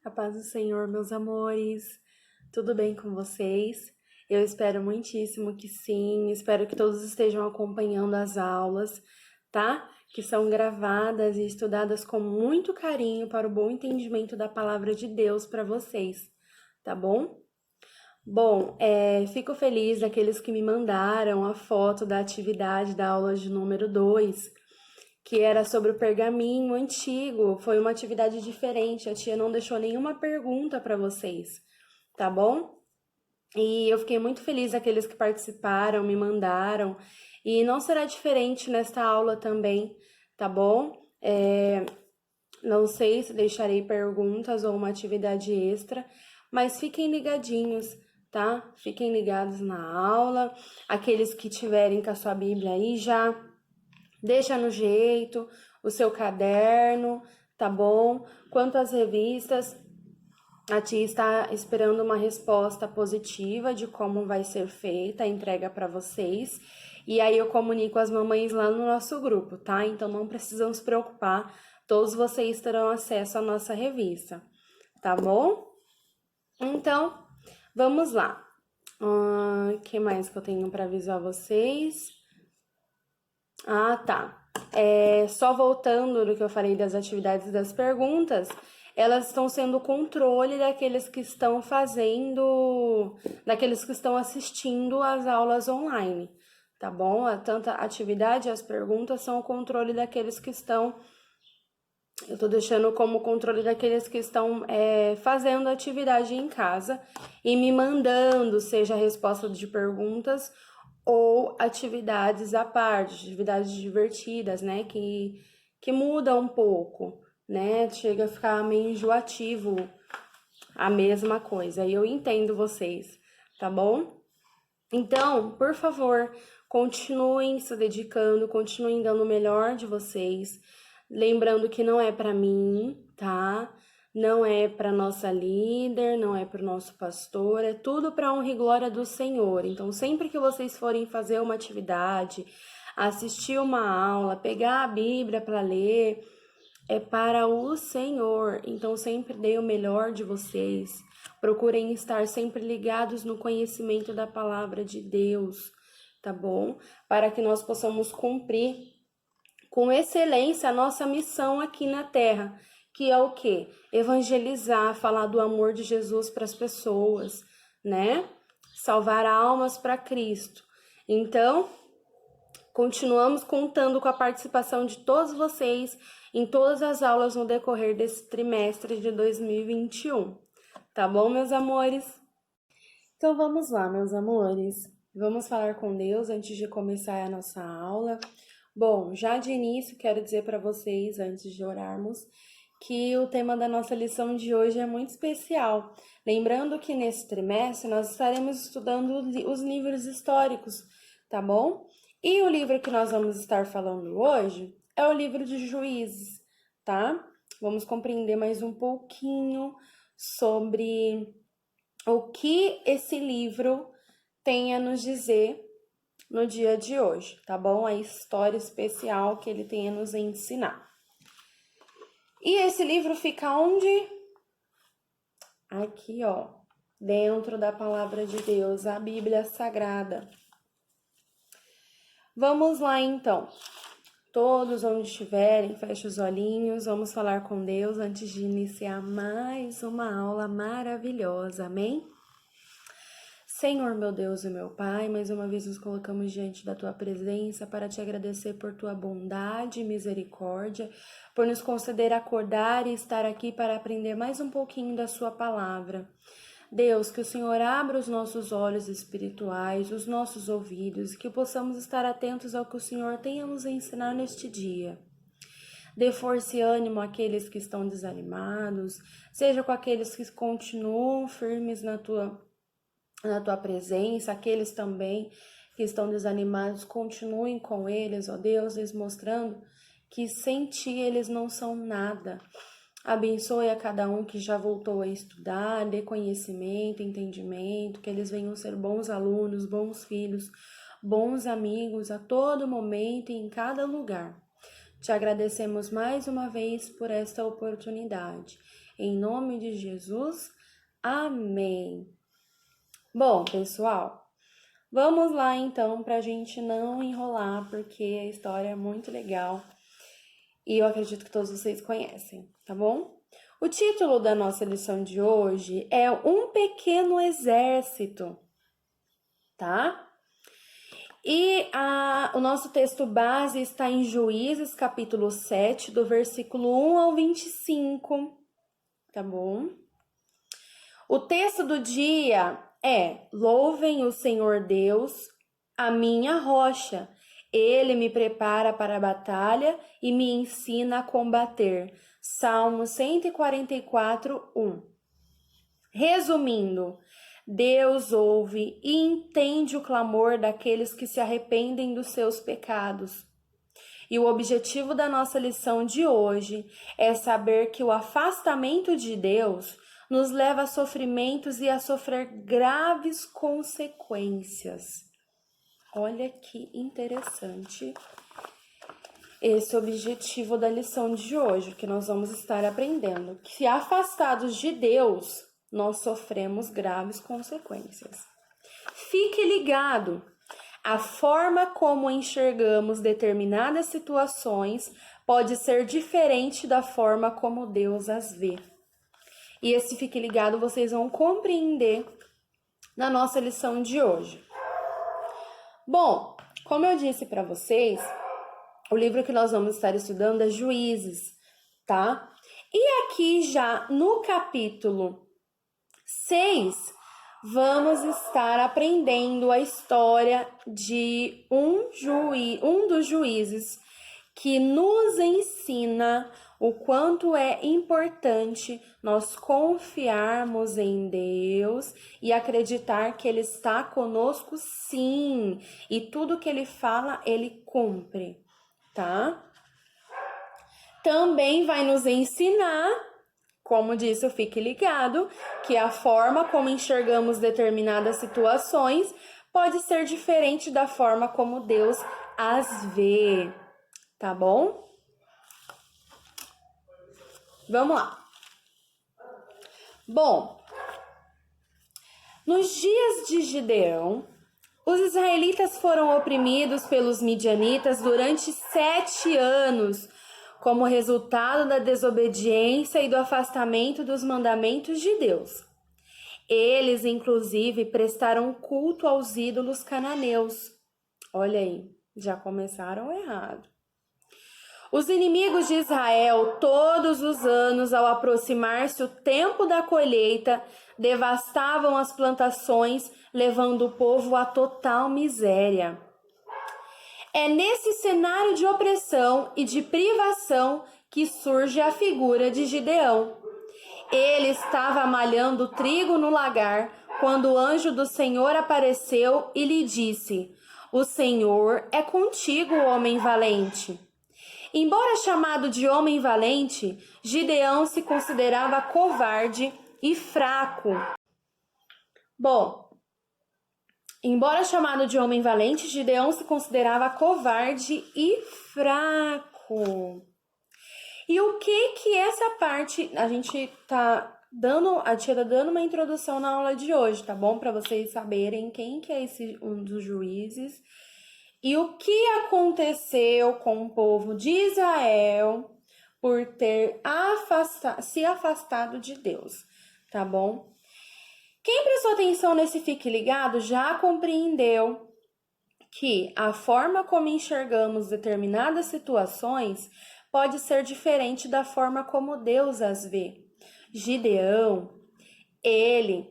A paz do Senhor, meus amores. Tudo bem com vocês? Eu espero muitíssimo que sim. Espero que todos estejam acompanhando as aulas, tá? Que são gravadas e estudadas com muito carinho para o bom entendimento da palavra de Deus para vocês, tá bom? Bom, fico feliz daqueles que me mandaram a foto da atividade da aula de número 2, que era sobre o pergaminho antigo. Foi uma atividade diferente, a tia não deixou nenhuma pergunta para vocês, tá bom? E eu fiquei muito feliz daqueles que participaram, me mandaram, e não será diferente nesta aula também, tá bom? Não sei se deixarei perguntas ou uma atividade extra, mas fiquem ligadinhos, tá? Fiquem ligados na aula. Aqueles que tiverem com a sua Bíblia aí já deixa no jeito, o seu caderno, tá bom? Quanto às revistas, a tia está esperando uma resposta positiva de como vai ser feita a entrega para vocês. E aí eu comunico as mamães lá no nosso grupo, tá? Então não precisam se preocupar, todos vocês terão acesso à nossa revista, tá bom? Então, vamos lá. O que mais que eu tenho para avisar vocês? Ah, tá. Só voltando do que eu falei das atividades e das perguntas, elas estão sendo o controle daqueles que estão daqueles que estão assistindo às aulas online, tá bom? Tanto a atividade e as perguntas são o controle daqueles que estão. Eu tô deixando como controle daqueles que estão fazendo atividade em casa e me mandando, seja a resposta de perguntas ou atividades à parte, atividades divertidas, né, que muda um pouco, né, chega a ficar meio enjoativo a mesma coisa, e eu entendo vocês, tá bom? Então, por favor, continuem se dedicando, continuem dando o melhor de vocês, lembrando que não é para mim, tá? Não é para nossa líder, não é para o nosso pastor, é tudo para honra e glória do Senhor. Então, sempre que vocês forem fazer uma atividade, assistir uma aula, pegar a Bíblia para ler, é para o Senhor. Então, sempre dê o melhor de vocês. Procurem estar sempre ligados no conhecimento da palavra de Deus, tá bom? Para que nós possamos cumprir com excelência a nossa missão aqui na Terra, que é o quê? Evangelizar, falar do amor de Jesus para as pessoas, né? Salvar almas para Cristo. Então, continuamos contando com a participação de todos vocês em todas as aulas no decorrer desse trimestre de 2021. Tá bom, meus amores? Então vamos lá, meus amores. Vamos falar com Deus antes de começar a nossa aula. Bom, já de início quero dizer para vocês, antes de orarmos, que o tema da nossa lição de hoje é muito especial. Lembrando que nesse trimestre nós estaremos estudando os livros históricos, tá bom? E o livro que nós vamos estar falando hoje é o livro de Juízes, tá? Vamos compreender mais um pouquinho sobre o que esse livro tem a nos dizer no dia de hoje, tá bom? A história especial que ele tem a nos ensinar. E esse livro fica onde? Aqui, ó, dentro da palavra de Deus, a Bíblia Sagrada. Vamos lá, então. Todos onde estiverem, feche os olhinhos, vamos falar com Deus antes de iniciar mais uma aula maravilhosa, amém? Senhor, meu Deus e meu Pai, mais uma vez nos colocamos diante da Tua presença para te agradecer por Tua bondade e misericórdia, por nos conceder acordar e estar aqui para aprender mais um pouquinho da Sua palavra. Deus, que o Senhor abra os nossos olhos espirituais, os nossos ouvidos, que possamos estar atentos ao que o Senhor tem a nos ensinar neste dia. Dê força e ânimo àqueles que estão desanimados, seja com aqueles que continuam firmes na tua presença, aqueles também que estão desanimados, continuem com eles, ó Deus, lhes mostrando que sem Ti eles não são nada. Abençoe a cada um que já voltou a estudar, dê conhecimento, entendimento, que eles venham ser bons alunos, bons filhos, bons amigos a todo momento e em cada lugar. Te agradecemos mais uma vez por esta oportunidade. Em nome de Jesus, amém. Bom, pessoal, vamos lá então para a gente não enrolar, porque a história é muito legal e eu acredito que todos vocês conhecem, tá bom? O título da nossa lição de hoje é Um Pequeno Exército, tá? E o nosso texto base está em Juízes, capítulo 7, do versículo 1 ao 25, tá bom? O texto do dia é: Louvem o Senhor Deus, a minha rocha. Ele me prepara para a batalha e me ensina a combater. Salmo 144, 1. Resumindo, Deus ouve e entende o clamor daqueles que se arrependem dos seus pecados. E o objetivo da nossa lição de hoje é saber que o afastamento de Deus nos leva a sofrimentos e a sofrer graves consequências. Olha que interessante esse objetivo da lição de hoje, que nós vamos estar aprendendo. Que afastados de Deus, nós sofremos graves consequências. Fique ligado! A forma como enxergamos determinadas situações pode ser diferente da forma como Deus as vê. E esse fique ligado, vocês vão compreender na nossa lição de hoje. Bom, como eu disse para vocês, o livro que nós vamos estar estudando é Juízes, tá? E aqui já no capítulo 6, vamos estar aprendendo a história de um dos juízes que nos ensina o quanto é importante nós confiarmos em Deus e acreditar que Ele está conosco sim, e tudo que Ele fala, Ele cumpre, tá? Também vai nos ensinar, como disse, fique ligado, que a forma como enxergamos determinadas situações pode ser diferente da forma como Deus as vê, tá bom? Vamos lá. Bom, nos dias de Gideão, os israelitas foram oprimidos pelos midianitas durante 7 anos, como resultado da desobediência e do afastamento dos mandamentos de Deus. Eles, inclusive, prestaram culto aos ídolos cananeus. Olha aí, já começaram errado. Os inimigos de Israel, todos os anos, ao aproximar-se o tempo da colheita, devastavam as plantações, levando o povo à total miséria. É nesse cenário de opressão e de privação que surge a figura de Gideão. Ele estava malhando trigo no lagar quando o anjo do Senhor apareceu e lhe disse: O Senhor é contigo, homem valente. Embora chamado de homem valente, Gideão se considerava covarde e fraco. Bom, embora chamado de homem valente, Gideão se considerava covarde e fraco. E o que essa parte, a tia tá dando uma introdução na aula de hoje, tá bom? Para vocês saberem quem que é esse um dos juízes e o que aconteceu com o povo de Israel por ter se afastado de Deus, tá bom? Quem prestou atenção nesse Fique Ligado já compreendeu que a forma como enxergamos determinadas situações pode ser diferente da forma como Deus as vê. Gideão, ele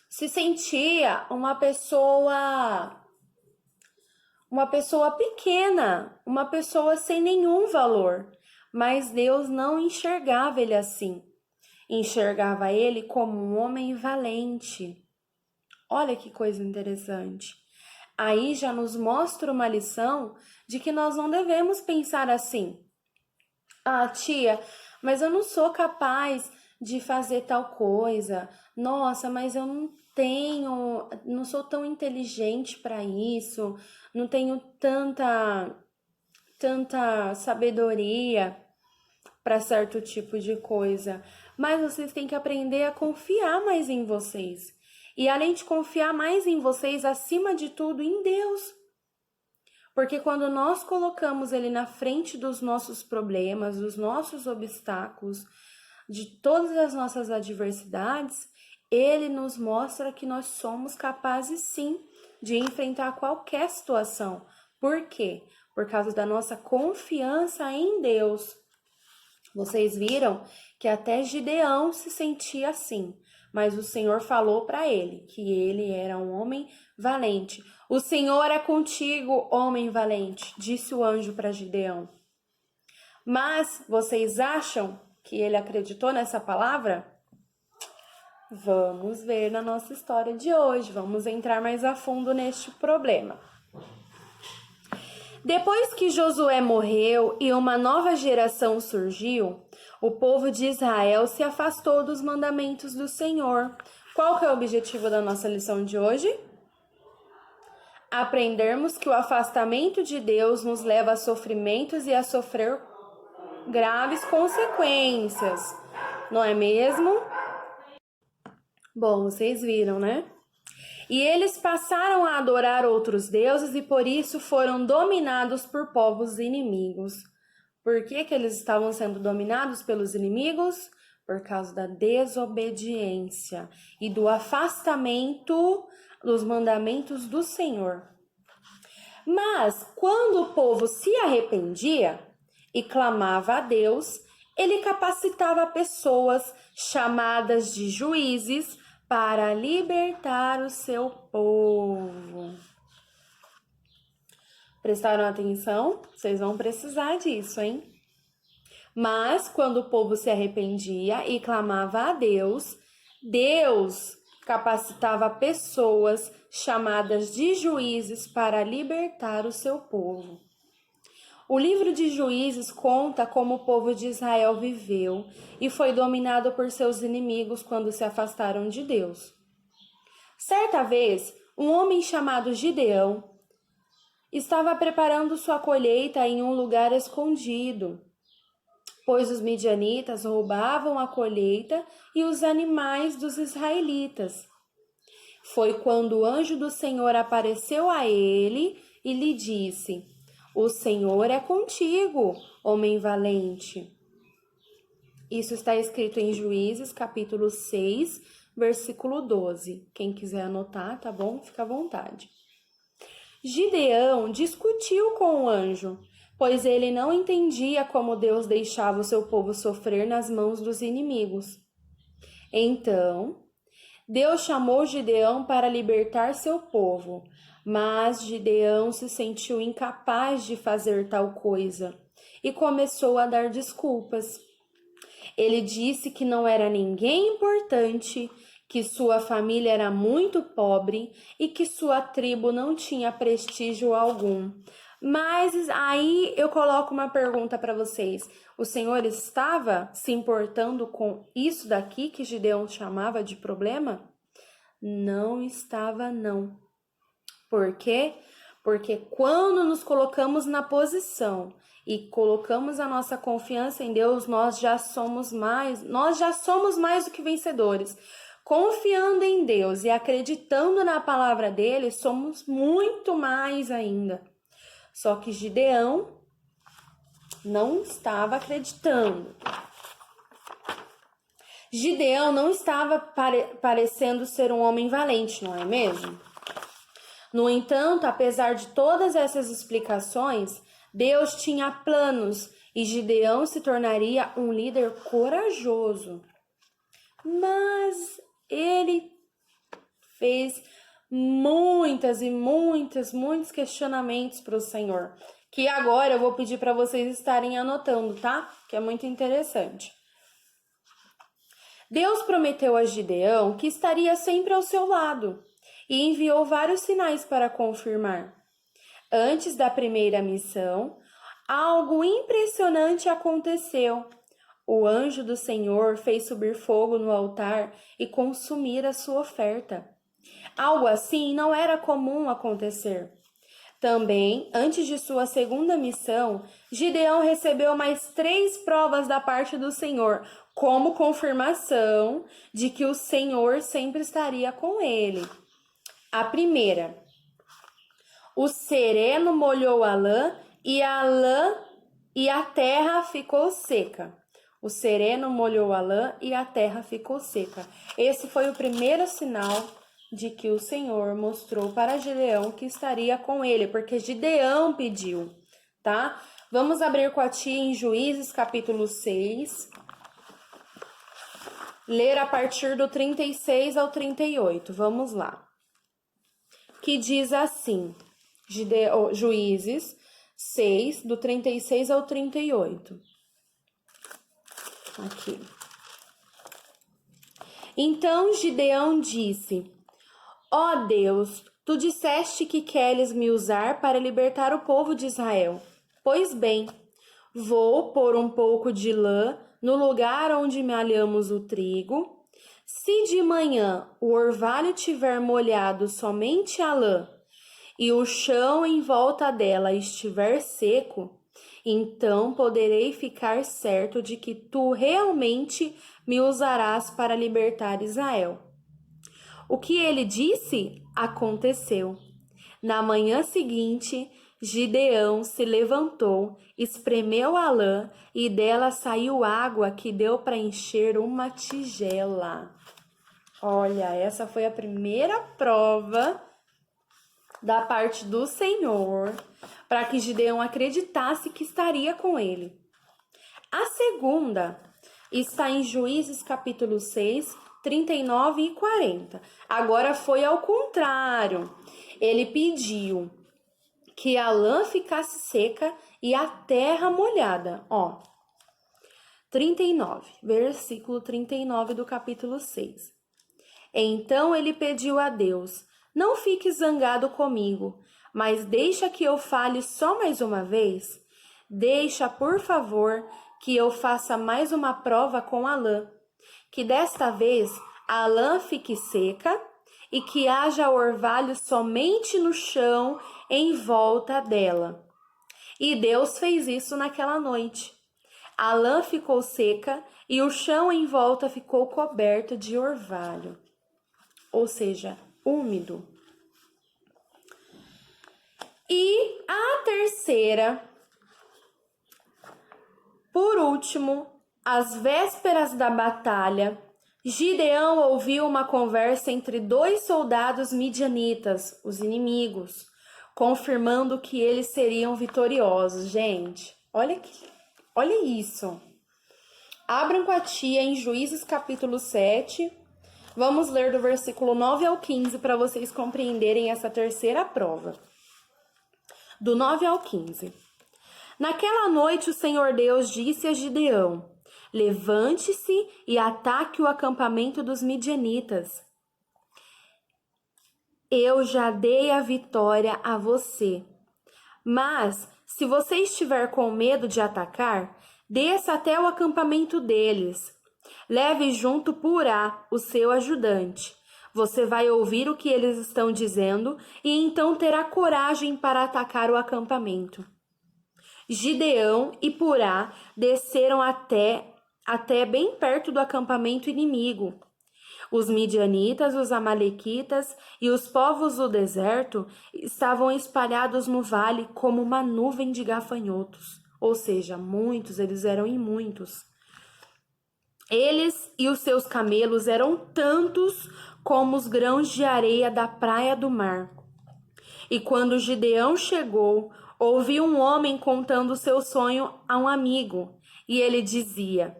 se sentia uma pessoa pequena, uma pessoa sem nenhum valor, mas Deus não enxergava ele assim. Enxergava ele como um homem valente. Olha que coisa interessante. Aí já nos mostra uma lição de que nós não devemos pensar assim. Ah, tia, mas eu não sou capaz de fazer tal coisa. Nossa, mas eu não sou tão inteligente para isso, não tenho tanta sabedoria para certo tipo de coisa. mas vocês têm que aprender a confiar mais em vocês. E além de confiar mais em vocês, acima de tudo, em Deus. Porque quando nós colocamos Ele na frente dos nossos problemas, dos nossos obstáculos, de todas as nossas adversidades, Ele nos mostra que nós somos capazes sim de enfrentar qualquer situação. Por quê? Por causa da nossa confiança em Deus. Vocês viram que até Gideão se sentia assim, mas o Senhor falou para ele que ele era um homem valente. O Senhor é contigo, homem valente, disse o anjo para Gideão. Mas vocês acham que ele acreditou nessa palavra? Vamos ver na nossa história de hoje, vamos entrar mais a fundo neste problema. Depois que Josué morreu e uma nova geração surgiu, o povo de Israel se afastou dos mandamentos do Senhor. Qual que é o objetivo da nossa lição de hoje? Aprendermos que o afastamento de Deus nos leva a sofrimentos e a sofrer graves consequências, não é mesmo? Bom, vocês viram, né? E eles passaram a adorar outros deuses e por isso foram dominados por povos inimigos. Por que eles estavam sendo dominados pelos inimigos? Por causa da desobediência e do afastamento dos mandamentos do Senhor. Mas quando o povo se arrependia e clamava a Deus, ele capacitava pessoas chamadas de juízes para libertar o seu povo. Prestaram atenção? Vocês vão precisar disso, hein? Mas quando o povo se arrependia e clamava a Deus, Deus capacitava pessoas chamadas de juízes para libertar o seu povo. O livro de Juízes conta como o povo de Israel viveu e foi dominado por seus inimigos quando se afastaram de Deus. Certa vez, um homem chamado Gideão estava preparando sua colheita em um lugar escondido, pois os midianitas roubavam a colheita e os animais dos israelitas. Foi quando o anjo do Senhor apareceu a ele e lhe disse: "O Senhor é contigo, homem valente." Isso está escrito em Juízes, capítulo 6, versículo 12. Quem quiser anotar, tá bom? Fica à vontade. Gideão discutiu com o anjo, pois ele não entendia como Deus deixava o seu povo sofrer nas mãos dos inimigos. Então, Deus chamou Gideão para libertar seu povo, mas Gideão se sentiu incapaz de fazer tal coisa e começou a dar desculpas. Ele disse que não era ninguém importante, que sua família era muito pobre e que sua tribo não tinha prestígio algum. Mas aí eu coloco uma pergunta para vocês. O Senhor estava se importando com isso daqui que Gideão chamava de problema? Não estava, não. Por quê? Porque quando nos colocamos na posição e colocamos a nossa confiança em Deus, nós já somos mais do que vencedores. Confiando em Deus e acreditando na palavra dele, somos muito mais ainda. Só que Gideão não estava acreditando. Gideão não estava parecendo ser um homem valente, não é mesmo? No entanto, apesar de todas essas explicações, Deus tinha planos e Gideão se tornaria um líder corajoso. Mas ele fez muitos questionamentos para o Senhor, que agora eu vou pedir para vocês estarem anotando, tá? Que é muito interessante. Deus prometeu a Gideão que estaria sempre ao seu lado e enviou vários sinais para confirmar. Antes da primeira missão, algo impressionante aconteceu. O anjo do Senhor fez subir fogo no altar e consumir a sua oferta. Algo assim não era comum acontecer. Também, antes de sua segunda missão, Gideão recebeu mais 3 provas da parte do Senhor, como confirmação de que o Senhor sempre estaria com ele. A primeira: o sereno molhou a lã e a terra ficou seca. O sereno molhou a lã e a terra ficou seca. Esse foi o primeiro sinal de que o Senhor mostrou para Gideão que estaria com ele, porque Gideão pediu, tá? Vamos abrir com a tia em Juízes, capítulo 6. Ler a partir do 36 ao 38. Vamos lá. Que diz assim, Juízes 6, do 36 ao 38. Aqui. Então Gideão disse: Ó Deus, tu disseste que queres me usar para libertar o povo de Israel. Pois bem, vou pôr um pouco de lã no lugar onde malhamos o trigo. Se de manhã o orvalho tiver molhado somente a lã e o chão em volta dela estiver seco, então poderei ficar certo de que tu realmente me usarás para libertar Israel. O que ele disse aconteceu. Na manhã seguinte, Gideão se levantou, espremeu a lã e dela saiu água que deu para encher uma tigela. Olha, essa foi a primeira prova da parte do Senhor para que Gideão acreditasse que estaria com ele. A segunda está em Juízes capítulo 6, 39 e 40. Agora foi ao contrário. Ele pediu que a lã ficasse seca e a terra molhada. 39, versículo 39 do capítulo 6. Então ele pediu a Deus: não fique zangado comigo, mas deixa que eu fale só mais uma vez. Deixa, por favor, que eu faça mais uma prova com a lã. Que desta vez a lã fique seca e que haja orvalho somente no chão em volta dela. E Deus fez isso naquela noite. A lã ficou seca e o chão em volta ficou coberto de orvalho, ou seja, úmido. E a terceira, por último, às vésperas da batalha, Gideão ouviu uma conversa entre 2 soldados midianitas, os inimigos, confirmando que eles seriam vitoriosos. Gente, olha isso. Abram com a tia em Juízes capítulo 7. Vamos ler do versículo 9 ao 15 para vocês compreenderem essa terceira prova. Do 9 ao 15. Naquela noite o Senhor Deus disse a Gideão: levante-se e ataque o acampamento dos midianitas. Eu já dei a vitória a você. Mas, se você estiver com medo de atacar, desça até o acampamento deles. Leve junto Purá, o seu ajudante. Você vai ouvir o que eles estão dizendo e então terá coragem para atacar o acampamento. Gideão e Purá desceram até bem perto do acampamento inimigo. Os midianitas, os amalequitas e os povos do deserto estavam espalhados no vale como uma nuvem de gafanhotos. Ou seja, eles eram em muitos. Eles e os seus camelos eram tantos como os grãos de areia da praia do mar. E quando Gideão chegou, ouviu um homem contando seu sonho a um amigo, e ele dizia: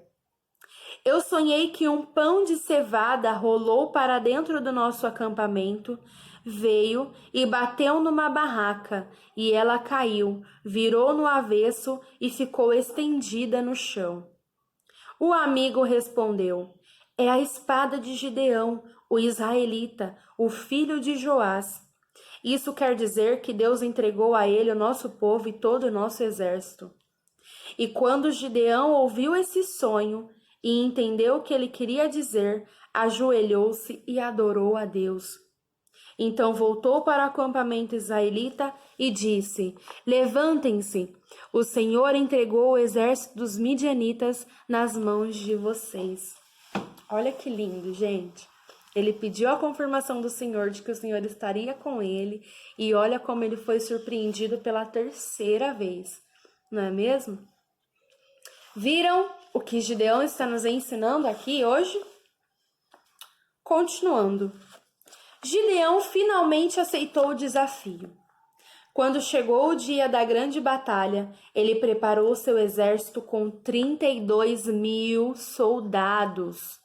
eu sonhei que um pão de cevada rolou para dentro do nosso acampamento, veio e bateu numa barraca, e ela caiu, virou no avesso e ficou estendida no chão. O amigo respondeu: é a espada de Gideão, o israelita, o filho de Joás. Isso quer dizer que Deus entregou a ele o nosso povo e todo o nosso exército. E quando Gideão ouviu esse sonho e entendeu o que ele queria dizer, ajoelhou-se e adorou a Deus. Então voltou para o acampamento israelita e disse: Levantem-se, o Senhor entregou o exército dos midianitas nas mãos de vocês. Olha que lindo, gente. Ele pediu a confirmação do Senhor de que o Senhor estaria com ele, e olha como ele foi surpreendido pela terceira vez, não é mesmo? Viram o que Gideão está nos ensinando aqui hoje? Continuando. Gideão finalmente aceitou o desafio. Quando chegou o dia da grande batalha, ele preparou seu exército com 32.000 soldados.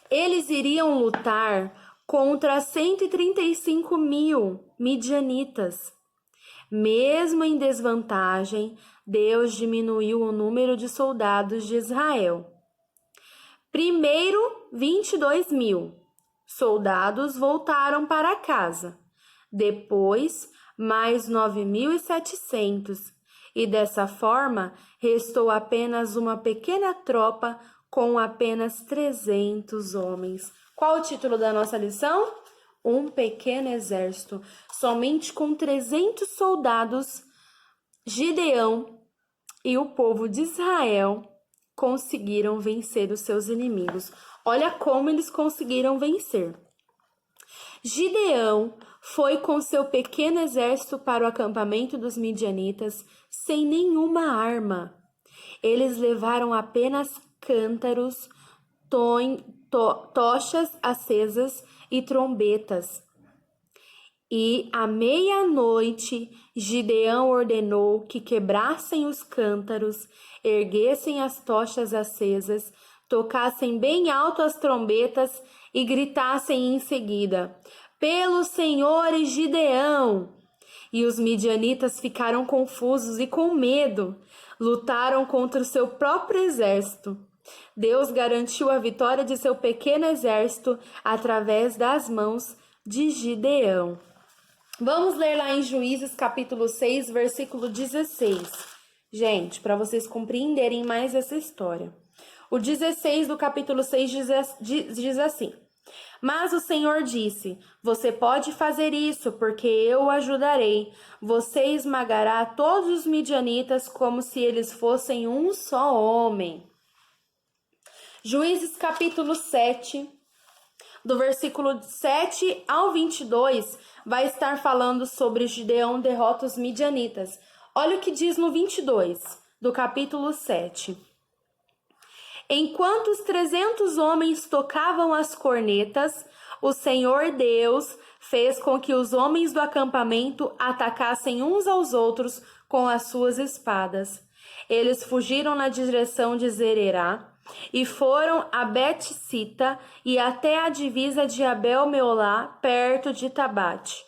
Eles iriam lutar contra 135.000 midianitas. Mesmo em desvantagem, Deus diminuiu o número de soldados de Israel. Primeiro, 22.000 soldados voltaram para casa. Depois, mais 9.700. E dessa forma, restou apenas uma pequena tropa com apenas 300 homens. Qual o título da nossa lição? Um pequeno exército. Somente com 300 soldados, Gideão e o povo de Israel conseguiram vencer os seus inimigos. Olha como eles conseguiram vencer. Gideão foi com seu pequeno exército para o acampamento dos midianitas sem nenhuma arma. Eles levaram apenas cântaros, tochas acesas e trombetas. E à meia-noite, Gideão ordenou que quebrassem os cântaros, erguessem as tochas acesas, tocassem bem alto as trombetas e gritassem em seguida: Pelo Senhor e Gideão! E os midianitas ficaram confusos e com medo. Lutaram contra o seu próprio exército. Deus garantiu a vitória de seu pequeno exército através das mãos de Gideão. Vamos ler lá em Juízes capítulo 6, versículo 16. Gente, para vocês compreenderem mais essa história. O 16 do capítulo 6 diz assim: Mas o Senhor disse: Você pode fazer isso, porque eu o ajudarei. Você esmagará todos os midianitas como se eles fossem um só homem. Juízes capítulo 7, do versículo 7 ao 22, vai estar falando sobre Gideão derrota os midianitas. Olha o que diz no 22 do capítulo 7. Enquanto os 300 homens tocavam as cornetas, o Senhor Deus fez com que os homens do acampamento atacassem uns aos outros com as suas espadas. Eles fugiram na direção de Zererá e foram a Bet-sita e até a divisa de Abel-meolá, perto de Tabate.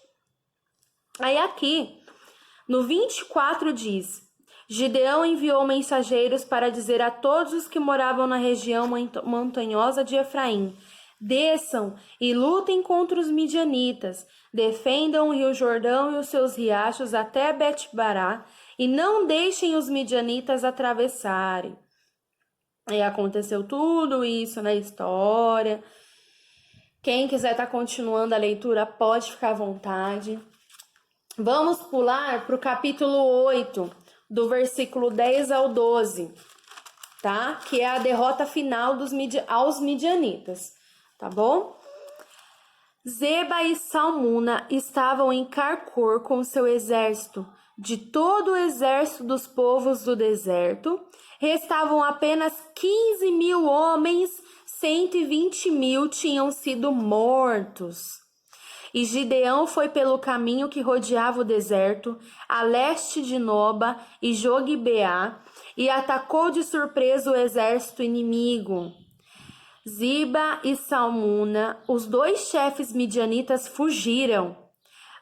Aí aqui, no 24 diz: Gideão enviou mensageiros para dizer a todos os que moravam na região montanhosa de Efraim: Desçam e lutem contra os midianitas, defendam o rio Jordão e os seus riachos até Bet-bará, e não deixem os midianitas atravessarem. E aconteceu tudo isso na história. Quem quiser estar continuando a leitura pode ficar à vontade. Vamos pular para o capítulo 8, do versículo 10 ao 12, tá? Que é a derrota final aos midianitas, tá bom? Zeba e Salmuna estavam em Carcor com seu exército. De todo o exército dos povos do deserto, restavam apenas 15.000 homens, 120.000 tinham sido mortos. E Gideão foi pelo caminho que rodeava o deserto, a leste de Noba e Jogbeá, e atacou de surpresa o exército inimigo. Ziba e Salmuna, os dois chefes midianitas, fugiram,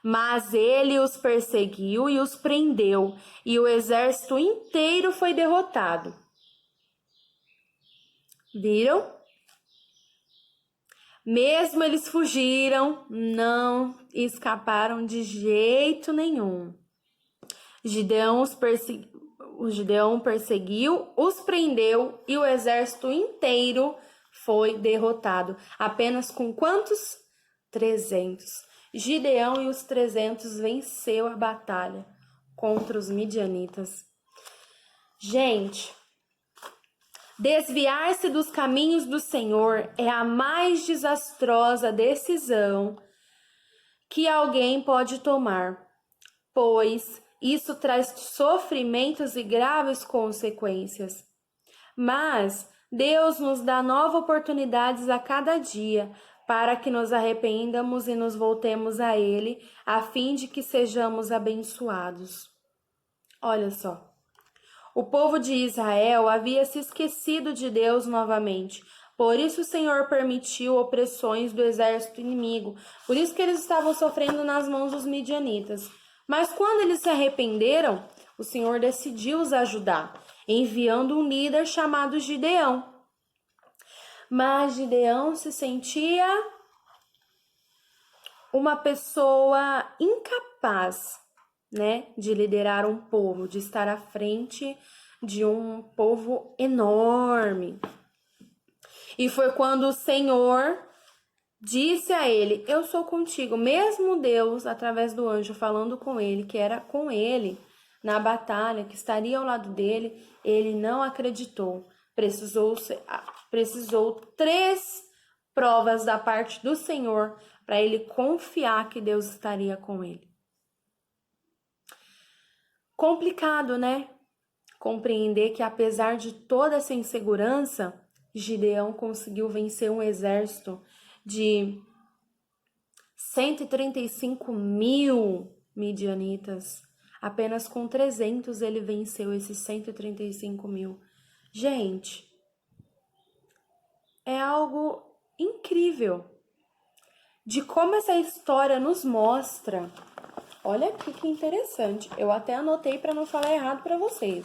mas ele os perseguiu e os prendeu, e o exército inteiro foi derrotado. Viram? Mesmo eles fugiram, não escaparam de jeito nenhum. Gideão perseguiu, os prendeu e o exército inteiro foi derrotado. Apenas com quantos? 300. Gideão e os 300 venceu a batalha contra os midianitas. Gente, desviar-se dos caminhos do Senhor é a mais desastrosa decisão que alguém pode tomar, pois isso traz sofrimentos e graves consequências. Mas Deus nos dá novas oportunidades a cada dia para que nos arrependamos e nos voltemos a Ele, a fim de que sejamos abençoados. Olha só. O povo de Israel havia se esquecido de Deus novamente. Por isso o Senhor permitiu opressões do exército inimigo. Por isso que eles estavam sofrendo nas mãos dos midianitas. Mas quando eles se arrependeram, o Senhor decidiu os ajudar, enviando um líder chamado Gideão. Mas Gideão se sentia uma pessoa incapaz, de liderar um povo, de estar à frente de um povo enorme. E foi quando o Senhor disse a ele: eu sou contigo. Mesmo Deus, através do anjo, falando com ele, que era com ele na batalha, que estaria ao lado dele, ele não acreditou. Precisou 3 provas da parte do Senhor para ele confiar que Deus estaria com ele. Complicado, compreender que apesar de toda essa insegurança, Gideão conseguiu vencer um exército de 135.000 midianitas. Apenas com 300 ele venceu esses 135.000. Gente, é algo incrível de como essa história nos mostra. Olha aqui que interessante. Eu até anotei para não falar errado para vocês.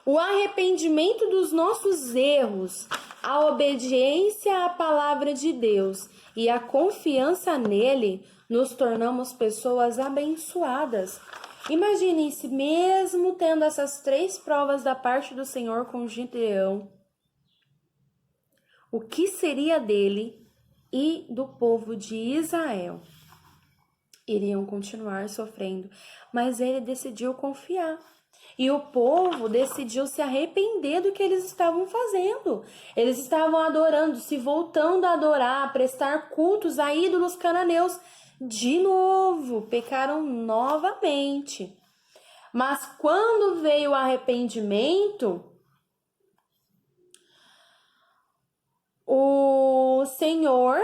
O arrependimento dos nossos erros, a obediência à palavra de Deus e a confiança nele, nos tornamos pessoas abençoadas. Imagine se mesmo tendo essas 3 provas da parte do Senhor com Gideão, o que seria dele e do povo de Israel? Iriam continuar sofrendo, mas ele decidiu confiar. E o povo decidiu se arrepender do que eles estavam fazendo. Eles estavam adorando, se voltando a adorar, a prestar cultos a ídolos cananeus. De novo, pecaram novamente. Mas quando veio o arrependimento, o Senhor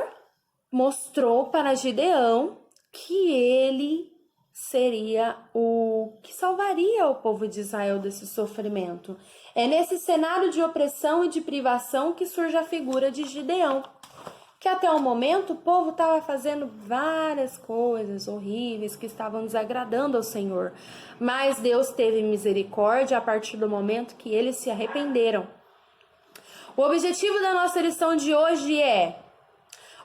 mostrou para Gideão que ele seria o que salvaria o povo de Israel desse sofrimento. É nesse cenário de opressão e de privação que surge a figura de Gideão, que até o momento o povo estava fazendo várias coisas horríveis que estavam desagradando ao Senhor, mas Deus teve misericórdia a partir do momento que eles se arrependeram. O objetivo da nossa lição de hoje é: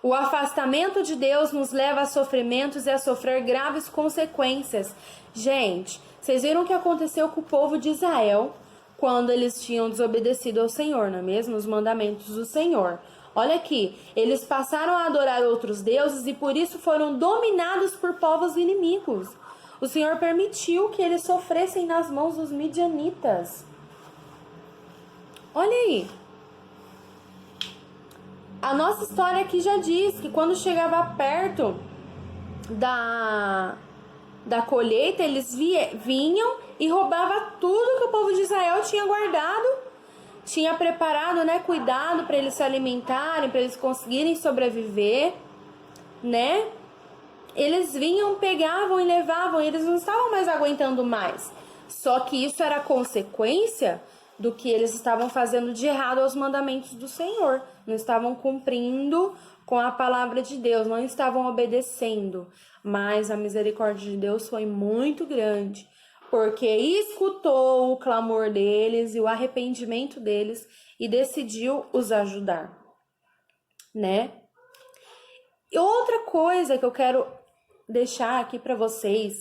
o afastamento de Deus nos leva a sofrimentos e a sofrer graves consequências. Gente, vocês viram o que aconteceu com o povo de Israel quando eles tinham desobedecido ao Senhor, não é mesmo? Os mandamentos do Senhor. Olha aqui, eles passaram a adorar outros deuses e por isso foram dominados por povos inimigos. O Senhor permitiu que eles sofressem nas mãos dos midianitas. Olha aí. A nossa história aqui já diz que quando chegava perto da colheita, eles vinham e roubavam tudo que o povo de Israel tinha guardado, tinha preparado, cuidado para eles se alimentarem, para eles conseguirem sobreviver, Eles vinham, pegavam e levavam, e eles não estavam mais aguentando mais. Só que isso era consequência do que eles estavam fazendo de errado aos mandamentos do Senhor. Não estavam cumprindo com a palavra de Deus, não estavam obedecendo. Mas a misericórdia de Deus foi muito grande, porque escutou o clamor deles e o arrependimento deles e decidiu os ajudar, E outra coisa que eu quero deixar aqui para vocês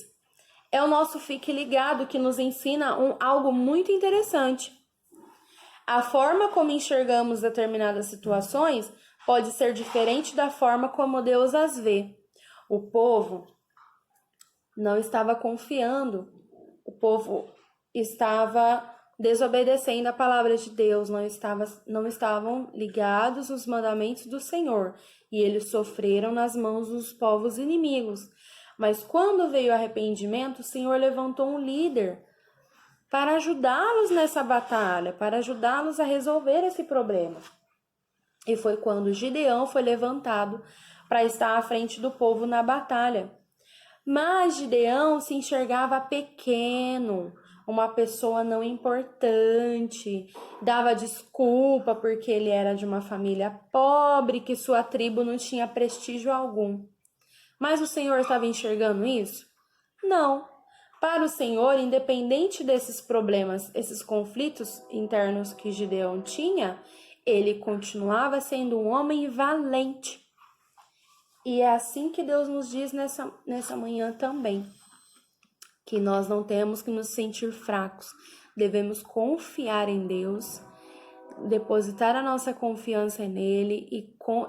é o nosso Fique Ligado, que nos ensina algo muito interessante. A forma como enxergamos determinadas situações pode ser diferente da forma como Deus as vê. O povo não estava confiando, o povo estava desobedecendo a palavra de Deus, não estavam ligados aos mandamentos do Senhor, e eles sofreram nas mãos dos povos inimigos. Mas quando veio o arrependimento, o Senhor levantou um líder para ajudá-los nessa batalha, para ajudá-los a resolver esse problema. E foi quando Gideão foi levantado para estar à frente do povo na batalha. Mas Gideão se enxergava pequeno, uma pessoa não importante, dava desculpa porque ele era de uma família pobre, que sua tribo não tinha prestígio algum. Mas o Senhor estava enxergando isso? Não. Para o Senhor, independente desses problemas, esses conflitos internos que Gideão tinha, ele continuava sendo um homem valente. E é assim que Deus nos diz nessa manhã também, que nós não temos que nos sentir fracos, devemos confiar em Deus, depositar a nossa confiança nele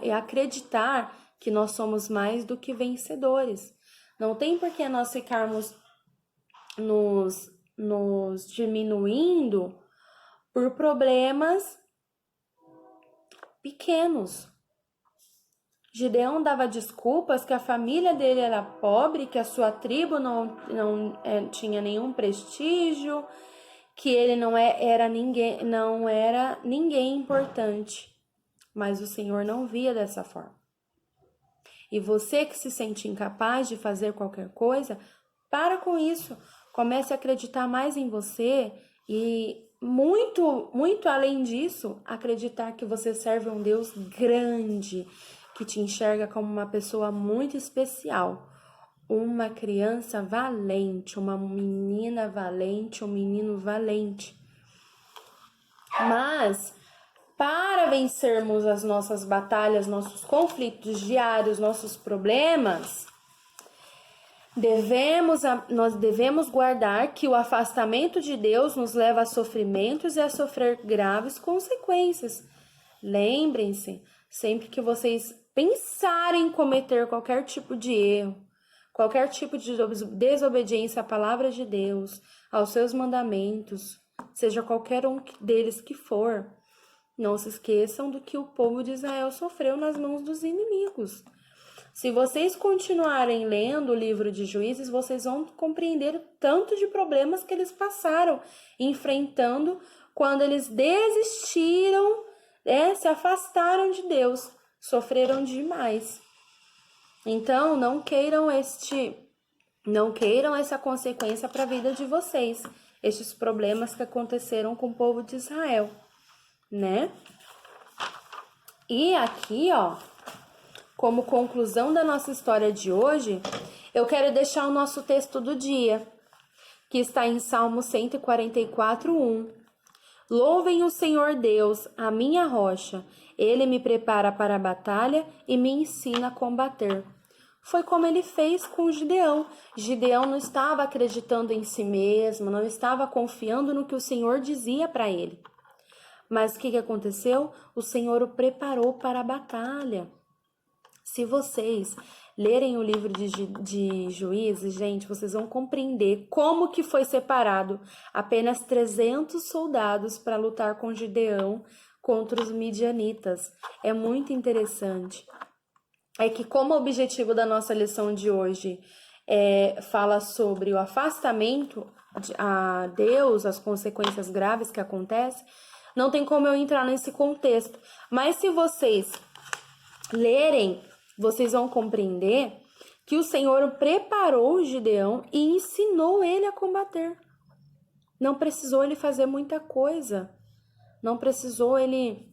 e acreditar que nós somos mais do que vencedores. Não tem por que nós ficarmos nos diminuindo por problemas pequenos. Gideão dava desculpas que a família dele era pobre, que a sua tribo não tinha nenhum prestígio, que ele não era ninguém importante. Mas o Senhor não via dessa forma. E você que se sente incapaz de fazer qualquer coisa, para com isso. Comece a acreditar mais em você e muito, muito além disso, acreditar que você serve um Deus grande, que te enxerga como uma pessoa muito especial, uma criança valente, uma menina valente, um menino valente. Mas, para vencermos as nossas batalhas, nossos conflitos diários, nossos problemas, nós devemos guardar que o afastamento de Deus nos leva a sofrimentos e a sofrer graves consequências. Lembrem-se, sempre que vocês pensarem em cometer qualquer tipo de erro, qualquer tipo de desobediência à palavra de Deus, aos seus mandamentos, seja qualquer um deles que for, não se esqueçam do que o povo de Israel sofreu nas mãos dos inimigos. Se vocês continuarem lendo o livro de Juízes, vocês vão compreender o tanto de problemas que eles passaram, enfrentando quando eles desistiram, se afastaram de Deus, sofreram demais. Então, não queiram essa consequência para a vida de vocês, estes problemas que aconteceram com o povo de Israel, né? E aqui, como conclusão da nossa história de hoje, eu quero deixar o nosso texto do dia, que está em Salmo 144:1. Louvem o Senhor Deus, a minha rocha. Ele me prepara para a batalha e me ensina a combater. Foi como ele fez com Gideão. Gideão não estava acreditando em si mesmo, não estava confiando no que o Senhor dizia para ele. Mas o que aconteceu? O Senhor o preparou para a batalha. Se vocês lerem o livro de Juízes, gente, vocês vão compreender como que foi separado apenas 300 soldados para lutar com Gideão contra os midianitas. É muito interessante. É que como o objetivo da nossa lição de hoje fala sobre o afastamento a Deus, as consequências graves que acontecem, não tem como eu entrar nesse contexto. Mas se vocês lerem, vocês vão compreender que o Senhor preparou Gideão e ensinou ele a combater. Não precisou ele fazer muita coisa. Não precisou ele,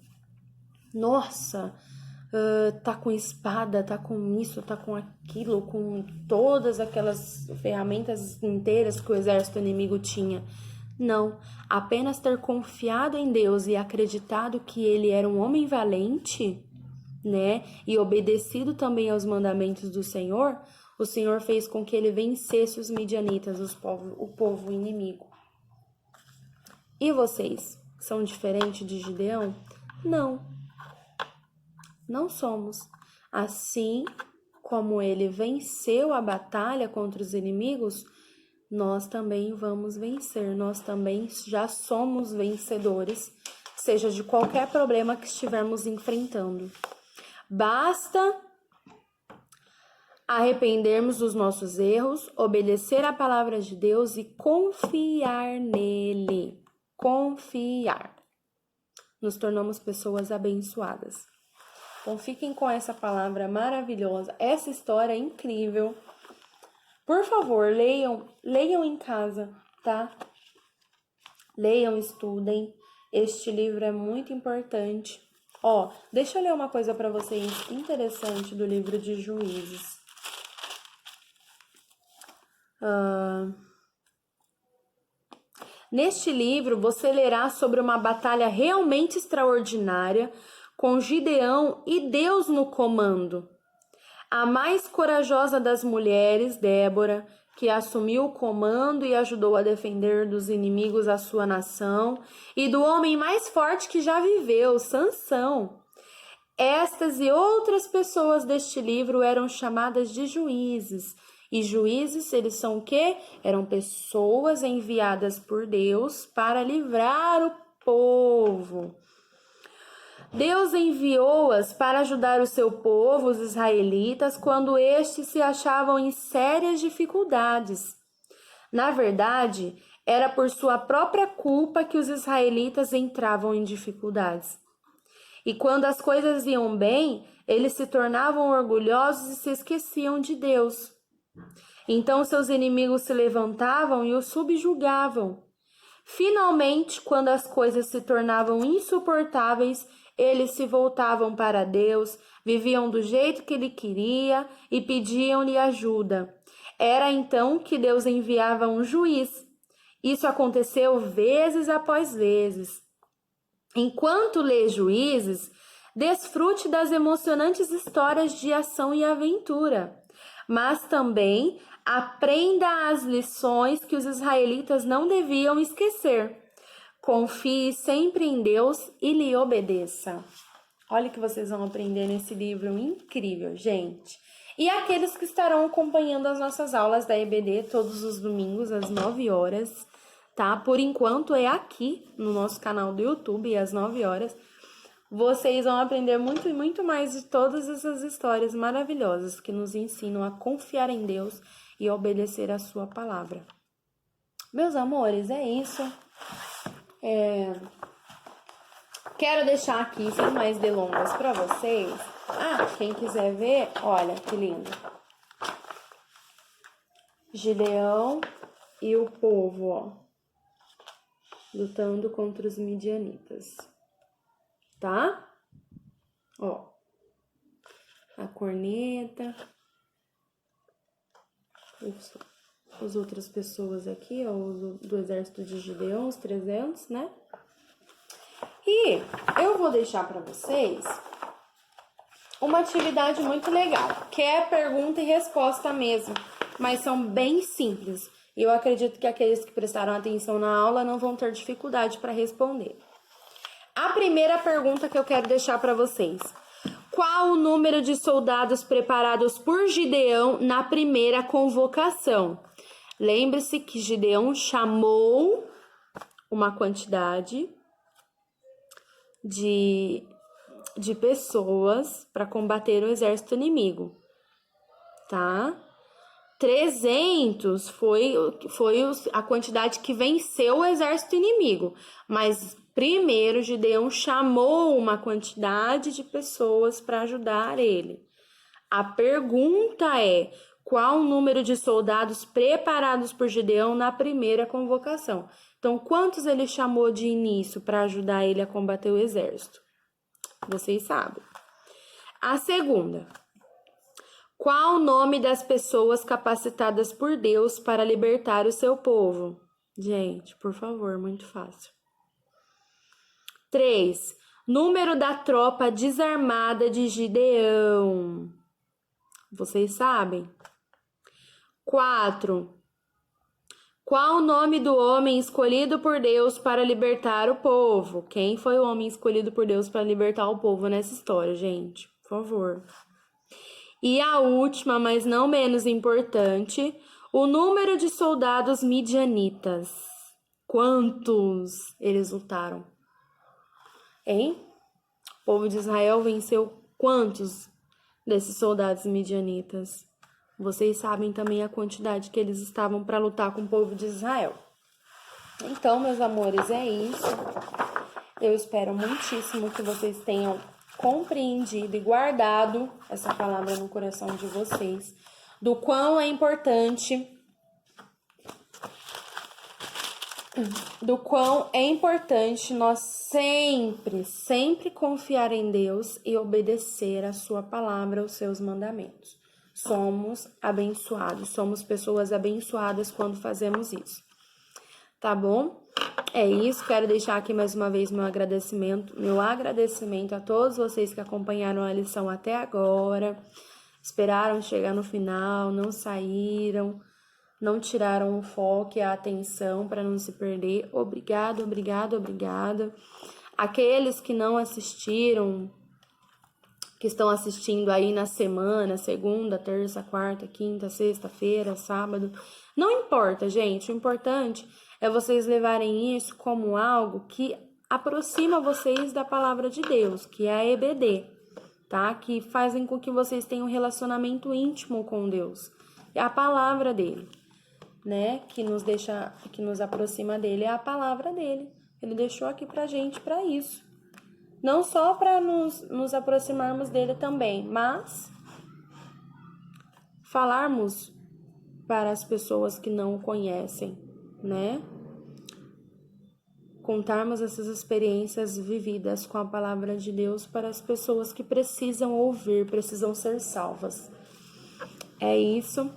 tá com espada, tá com isso, tá com aquilo, com todas aquelas ferramentas inteiras que o exército inimigo tinha. Não, apenas ter confiado em Deus e acreditado que ele era um homem valente, né, e obedecido também aos mandamentos do Senhor, o Senhor fez com que ele vencesse os midianitas, o povo inimigo. E vocês, são diferentes de Gideão? Não. Não somos. Assim como ele venceu a batalha contra os inimigos, nós também vamos vencer. Nós também já somos vencedores, seja de qualquer problema que estivermos enfrentando. Basta arrependermos dos nossos erros, obedecer à palavra de Deus e confiar nele. Confiar. Nos tornamos pessoas abençoadas. Então fiquem com essa palavra maravilhosa, essa história incrível. Por favor, leiam em casa, tá? Leiam, estudem. Este livro é muito importante. Ó, deixa eu ler uma coisa para vocês interessante do livro de Juízes. Neste livro, você lerá sobre uma batalha realmente extraordinária, com Gideão e Deus no comando. A mais corajosa das mulheres, Débora, que assumiu o comando e ajudou a defender dos inimigos a sua nação, e do homem mais forte que já viveu, Sansão. Estas e outras pessoas deste livro eram chamadas de juízes. E juízes, eles são o quê? Eram pessoas enviadas por Deus para livrar o povo. Deus enviou-as para ajudar o seu povo, os israelitas, quando estes se achavam em sérias dificuldades. Na verdade, era por sua própria culpa que os israelitas entravam em dificuldades. E quando as coisas iam bem, eles se tornavam orgulhosos e se esqueciam de Deus. Então seus inimigos se levantavam e os subjugavam. Finalmente, quando as coisas se tornavam insuportáveis, eles se voltavam para Deus, viviam do jeito que Ele queria e pediam-lhe ajuda. Era então que Deus enviava um juiz. Isso aconteceu vezes após vezes. Enquanto lê Juízes, desfrute das emocionantes histórias de ação e aventura, mas também aprenda as lições que os israelitas não deviam esquecer. Confie sempre em Deus e lhe obedeça. Olha o que vocês vão aprender nesse livro incrível, gente. E aqueles que estarão acompanhando as nossas aulas da EBD todos os domingos às 9 horas, tá? Por enquanto é aqui no nosso canal do YouTube às 9 horas. Vocês vão aprender muito e muito mais de todas essas histórias maravilhosas que nos ensinam a confiar em Deus e a obedecer a sua palavra. Meus amores, é isso. Quero deixar aqui, sem mais delongas, para vocês. Quem quiser ver, olha que lindo. Gideão e o povo, ó, lutando contra os midianitas. Tá? Ó, a corneta. As outras pessoas aqui, ó, do exército de Gideão, os 300, né? E eu vou deixar para vocês uma atividade muito legal, que é pergunta e resposta mesmo, mas são bem simples. E eu acredito que aqueles que prestaram atenção na aula não vão ter dificuldade para responder. A primeira pergunta que eu quero deixar para vocês: qual o número de soldados preparados por Gideão na primeira convocação? Lembre-se que Gideão chamou uma quantidade de pessoas para combater o exército inimigo, tá? 300 foi a quantidade que venceu o exército inimigo, mas primeiro Gideão chamou uma quantidade de pessoas para ajudar ele. A pergunta é: qual o número de soldados preparados por Gideão na primeira convocação? Então, quantos ele chamou de início para ajudar ele a combater o exército? Vocês sabem. A segunda: qual o nome das pessoas capacitadas por Deus para libertar o seu povo? Gente, por favor, muito fácil. 3. Número da tropa desarmada de Gideão. Vocês sabem? 4. Qual o nome do homem escolhido por Deus para libertar o povo? Quem foi o homem escolhido por Deus para libertar o povo nessa história, gente? por favor. E a última, mas não menos importante, o número de soldados midianitas. Quantos eles lutaram? Hein? O povo de Israel venceu quantos desses soldados midianitas? Vocês sabem também a quantidade que eles estavam para lutar com o povo de Israel. Então, meus amores, é isso. Eu espero muitíssimo que vocês tenham compreendido e guardado essa palavra no coração de vocês, do quão é importante nós sempre confiar em Deus e obedecer a sua palavra, os seus mandamentos. Somos abençoados, somos pessoas abençoadas quando fazemos isso. Tá bom? É isso, quero deixar aqui mais uma vez meu agradecimento a todos vocês que acompanharam a lição até agora, esperaram chegar no final, não saíram, não tiraram o foco e a atenção para não se perder. Obrigada. Aqueles que não assistiram, que estão assistindo aí na semana, segunda, terça, quarta, quinta, sexta-feira, sábado, não importa, gente, o importante é vocês levarem isso como algo que aproxima vocês da palavra de Deus, que é a EBD, tá? Que fazem com que vocês tenham um relacionamento íntimo com Deus. É a palavra dele, né? Que nos aproxima dele, é a palavra dele. Ele deixou aqui pra gente pra isso. Não só para nos aproximarmos dele também, mas falarmos para as pessoas que não o conhecem, né? Contarmos essas experiências vividas com a palavra de Deus para as pessoas que precisam ouvir, precisam ser salvas. É isso.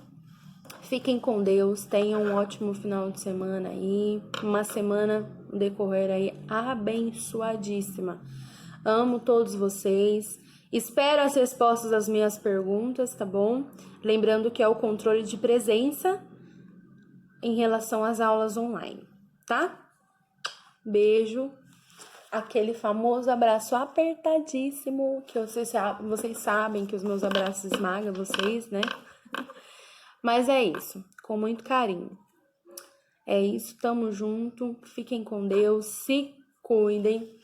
Fiquem com Deus, tenham um ótimo final de semana aí, uma semana decorrer aí abençoadíssima. Amo todos vocês. Espero as respostas das minhas perguntas, tá bom? Lembrando que é o controle de presença em relação às aulas online, tá? Beijo. Aquele famoso abraço apertadíssimo, que vocês sabem que os meus abraços esmagam vocês, né? Mas é isso, com muito carinho. É isso, tamo junto. Fiquem com Deus, se cuidem.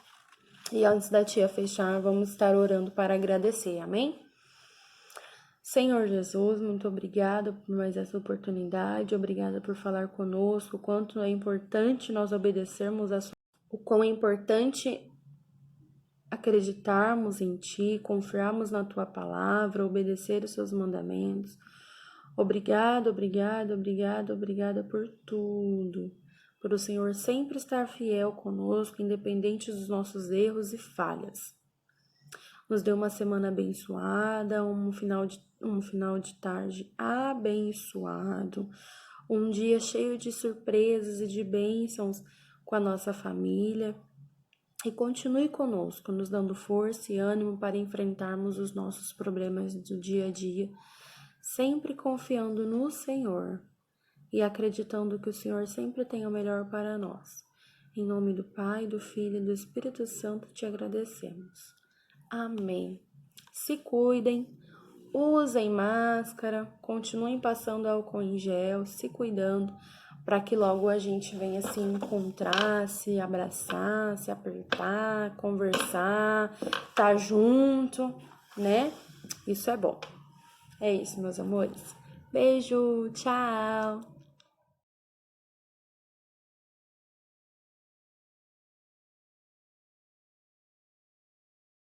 E antes da tia fechar, vamos estar orando para agradecer, amém? Senhor Jesus, muito obrigada por mais essa oportunidade, obrigada por falar conosco, o quanto é importante nós obedecermos o quão é importante acreditarmos em Ti, confiarmos na Tua palavra, obedecer os Seus mandamentos. Obrigada por tudo. Por o Senhor sempre estar fiel conosco, independente dos nossos erros e falhas. Nos dê uma semana abençoada, um final de tarde abençoado, um dia cheio de surpresas e de bênçãos com a nossa família. E continue conosco, nos dando força e ânimo para enfrentarmos os nossos problemas do dia a dia, sempre confiando no Senhor e acreditando que o Senhor sempre tem o melhor para nós. Em nome do Pai, do Filho e do Espírito Santo te agradecemos. Amém. Se cuidem, usem máscara, continuem passando álcool em gel, se cuidando, para que logo a gente venha se encontrar, se abraçar, se apertar, conversar, tá junto, né? Isso é bom. É isso, meus amores. Beijo, tchau!